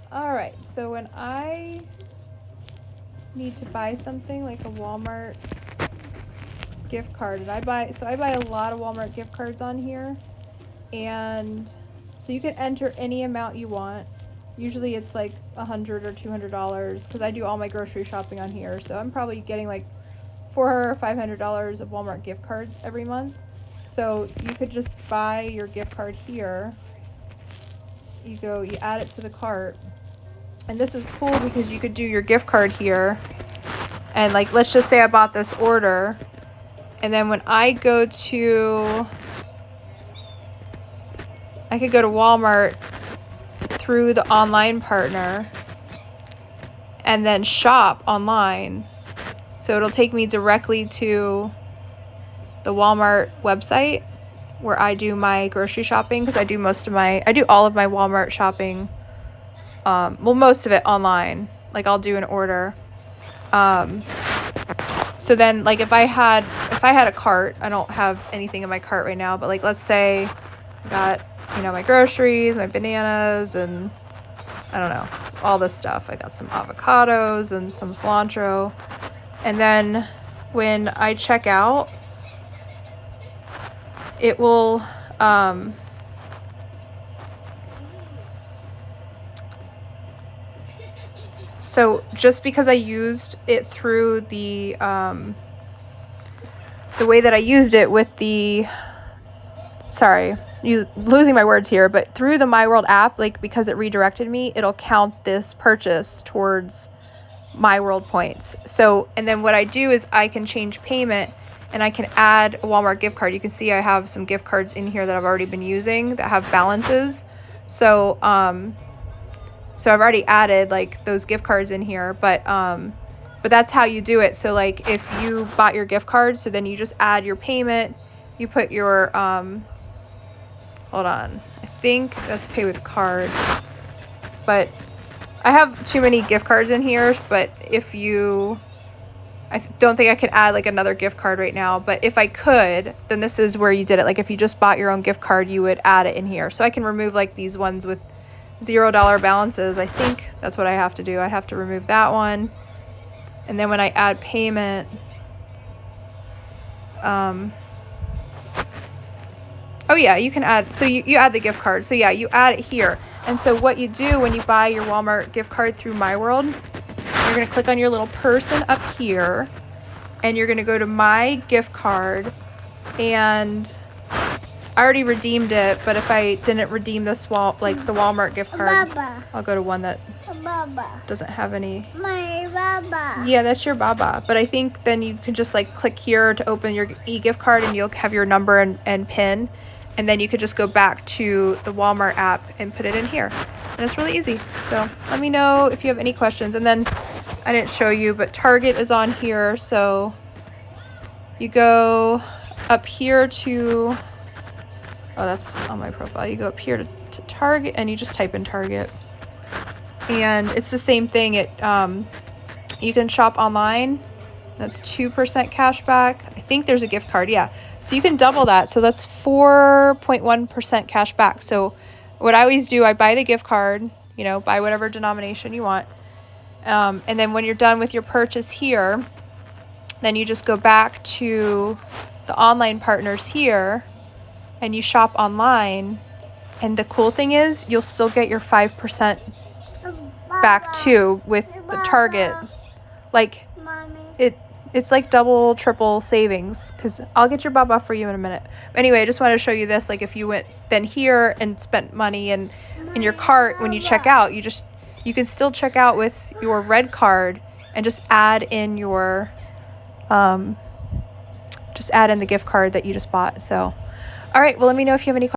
All right, so when I need to buy something like a Walmart gift card, and I buy a lot of Walmart gift cards on here, and so you can enter any amount you want. Usually it's like $100 or $200 because I do all my grocery shopping on here, so I'm probably getting like $400 or $500 of Walmart gift cards every month. So you could just buy your gift card here. You add it to the cart, and this is cool because you could do your gift card here, and like let's just say I bought this order, and then when I could go to Walmart through the online partner and then shop online. So it'll take me directly to the Walmart website where I do my grocery shopping, because I do all of my Walmart shopping, most of it online. Like I'll do an order. So then like if I had a cart, I don't have anything in my cart right now, but like let's say I got, my groceries, my bananas, and I don't know, all this stuff. I got some avocados and some cilantro. And then when I check out, it will, so just because I used it through the way that I used it with losing my words here, but through the myWorld app, like because it redirected me, it'll count this purchase towards myWorld points. So, and then what I do is I can change payment and I can add a Walmart gift card. You can see I have some gift cards in here that I've already been using that have balances. So, so I've already added like those gift cards in here, but that's how you do it. So like if you bought your gift card, so then you just add your payment, you put your, hold on, I think that's pay with card, but I have too many gift cards in here, but I don't think I can add like another gift card right now, but if I could, then this is where you did it. Like if you just bought your own gift card, you would add it in here. So I can remove like these ones with $0 balances. I think that's what I have to do. I have to remove that one. And then when I add payment, oh yeah, you can add, so you add the gift card. So yeah, you add it here. And so what you do when you buy your Walmart gift card through myWorld, you're going to click on your little person up here, and you're going to go to my gift card, and I already redeemed it, but if I didn't redeem this the Walmart gift card, Baba. I'll go to one that Baba. Doesn't have any. My Baba. Yeah, that's your Baba. But I think then you can just like click here to open your e-gift card, and you'll have your number and PIN. And then you could just go back to the Walmart app and put it in here. And it's really easy. So let me know if you have any questions. And then I didn't show you, but Target is on here. So you go up here to, oh, that's on my profile. You go up here to Target, and you just type in Target. And it's the same thing. You can shop online. That's 2% cash back. I think there's a gift card, yeah. So you can double that. So that's 4.1% cash back. So what I always do, I buy the gift card, buy whatever denomination you want. And then when you're done with your purchase here, then you just go back to the online partners here and you shop online. And the cool thing is you'll still get your 5% back too with the Target. Like it's like double, triple savings, because I'll get your Baba for you in a minute. Anyway, I just wanted to show you this. Like if you went then here and spent money in your cart, when you check out, you can still check out with your red card and just add in your the gift card that you just bought. So all right, well, let me know if you have any questions.